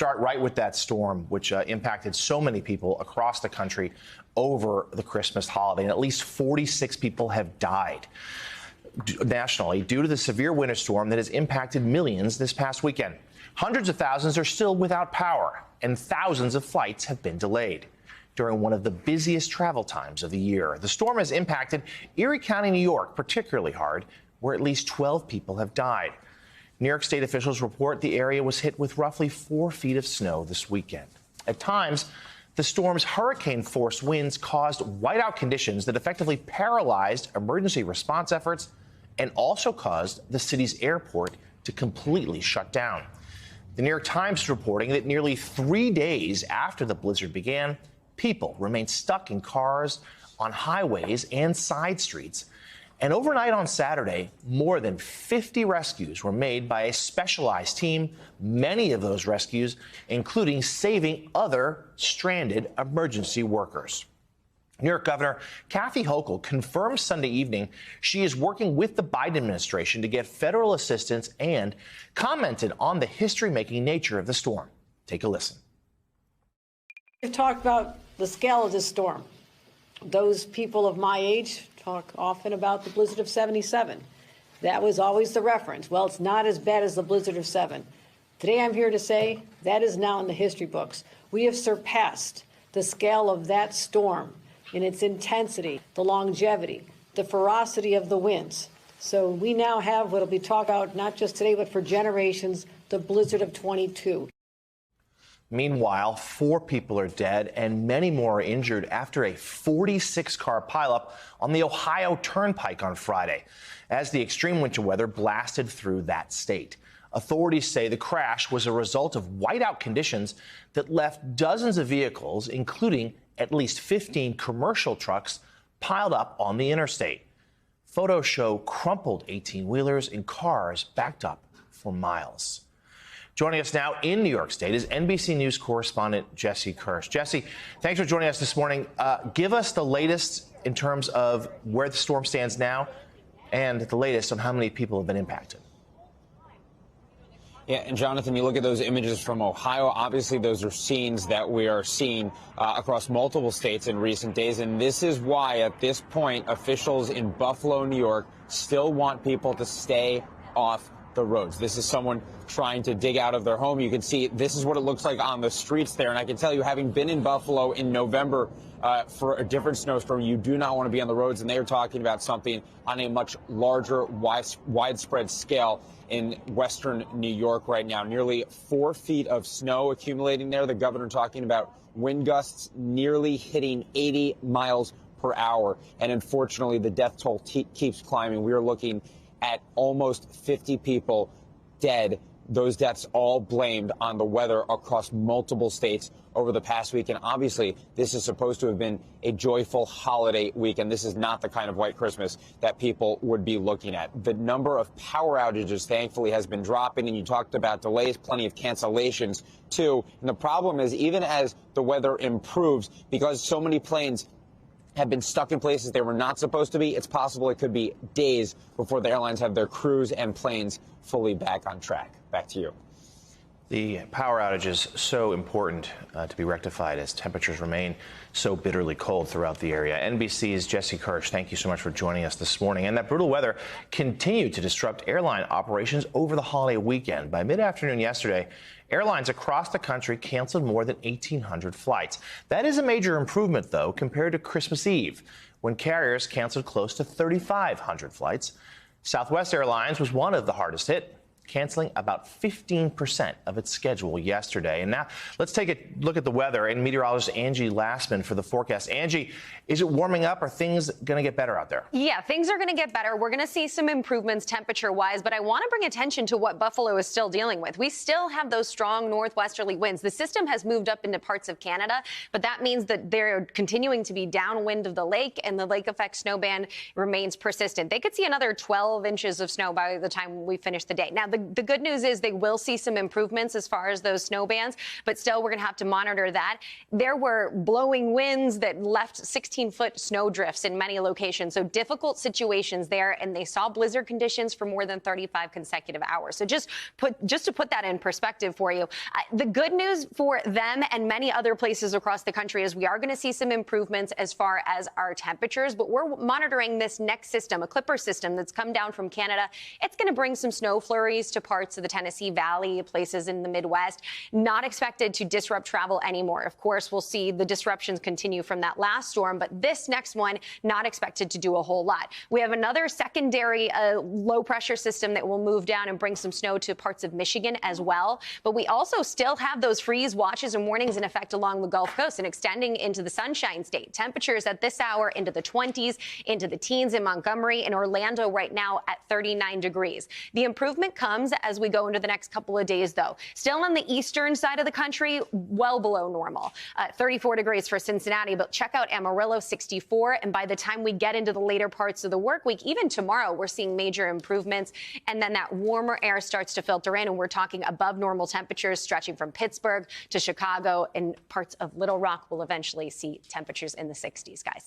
Start right with that storm, which impacted so many people across the country over the Christmas holiday. And at least 46 people have died nationally due to the severe winter storm that has impacted millions this past weekend. Hundreds of thousands are still without power, and thousands of flights have been delayed during one of the busiest travel times of the year. The storm has impacted Erie County, New York, particularly hard, where at least 12 people have died. New York State officials report the area was hit with roughly 4 feet of snow this weekend. At times, the storm's hurricane-force winds caused whiteout conditions that effectively paralyzed emergency response efforts and also caused the city's airport to completely shut down. The New York Times is reporting that nearly 3 days after the blizzard began, people remained stuck in cars on highways and side streets. And overnight on Saturday, more than 50 rescues were made by a specialized team, many of those rescues including saving other stranded emergency workers. New York Governor Kathy Hochul confirmed Sunday evening she is working with the Biden administration to get federal assistance and commented on the history-making nature of the storm. Take a listen. We've talked about the scale of this storm. Those people of my age talk often about the blizzard of 77. That was always the reference. Well, it's not as bad as the blizzard of 7. Today I'm here to say that is now in the history books. We have surpassed the scale of that storm in its intensity, the longevity, the ferocity of the winds. So we now have what will be talked about not just today, but for generations, the blizzard of 22. Meanwhile, 4 people are dead and many more are injured after a 46-car pileup on the Ohio Turnpike on Friday, as the extreme winter weather blasted through that state. Authorities say the crash was a result of whiteout conditions that left dozens of vehicles, including at least 15 commercial trucks, piled up on the interstate. Photos show crumpled 18-wheelers and cars backed up for miles. Joining us now in New York State is NBC News correspondent Jesse Kirsch. Jesse, thanks for joining us this morning. Give us the latest in terms of where the storm stands now and the latest on how many people have been impacted. Yeah, and Jonathan, you look at those images from Ohio. Obviously, those are scenes that we are seeing across multiple states in recent days. And this is why, at this point, officials in Buffalo, New York, still want people to stay off the roads. This is someone trying to dig out of their home. You can see this is what it looks like on the streets there. And I can tell you, having been in Buffalo in November for a different snowstorm, you do not want to be on the roads. And they are talking about something on a much larger, widespread scale in western New York right now. Nearly 4 feet of snow accumulating there. The governor talking about wind gusts nearly hitting 80 miles per hour. And unfortunately, the death toll keeps climbing. We are looking at almost 50 people dead. Those deaths all blamed on the weather across multiple states over the past week. And obviously, this is supposed to have been a joyful holiday weekend. This is not the kind of white Christmas that people would be looking at. The number of power outages, thankfully, has been dropping. And you talked about delays, plenty of cancellations, too. And the problem is, even as the weather improves, because so many planes have been stuck in places they were not supposed to be, it's possible it could be days before the airlines have their crews and planes fully back on track. Back to you. The power outage is so important to be rectified as temperatures remain so bitterly cold throughout the area. NBC's Jesse Kirsch, thank you so much for joining us this morning. And that brutal weather continued to disrupt airline operations over the holiday weekend. By mid-afternoon yesterday, airlines across the country canceled more than 1,800 flights. That is a major improvement, though, compared to Christmas Eve, when carriers canceled close to 3,500 flights. Southwest Airlines was one of the hardest hit, canceling about 15% of its schedule yesterday. And now let's take a look at the weather and meteorologist Angie Lastman for the forecast. Angie, is it warming up? Are things going to get better out there? Yeah, things are going to get better. We're going to see some improvements temperature-wise, but I want to bring attention to what Buffalo is still dealing with. We still have those strong northwesterly winds. The system has moved up into parts of Canada, but that means that they're continuing to be downwind of the lake, and the lake effect snow band remains persistent. They could see another 12 inches of snow by the time we finish the day. Now, the the good news is they will see some improvements as far as those snow bands, but still we're going to have to monitor that. There were blowing winds that left 16-foot snow drifts in many locations, so difficult situations there, and they saw blizzard conditions for more than 35 consecutive hours. So just to put that in perspective for you, the good news for them and many other places across the country is we are going to see some improvements as far as our temperatures, but we're monitoring this next system, a Clipper system that's come down from Canada. It's going to bring some snow flurries to parts of the Tennessee Valley, places in the Midwest. Not expected to disrupt travel anymore. Of course, we'll see the disruptions continue from that last storm, but this next one, not expected to do a whole lot. We have another secondary low pressure system that will move down and bring some snow to parts of Michigan as well. But we also still have those freeze watches and warnings in effect along the Gulf Coast and extending into the Sunshine State. Temperatures at this hour into the 20s, into the teens in Montgomery. In Orlando right now at 39 degrees. The improvement comes as we go into the next couple of days, though. Still on the eastern side of the country, well below normal. 34 degrees for Cincinnati, but check out Amarillo, 64. And by the time we get into the later parts of the work week, even tomorrow, we're seeing major improvements. And then that warmer air starts to filter in, and we're talking above normal temperatures stretching from Pittsburgh to Chicago, and parts of Little Rock will eventually see temperatures in the 60s, guys.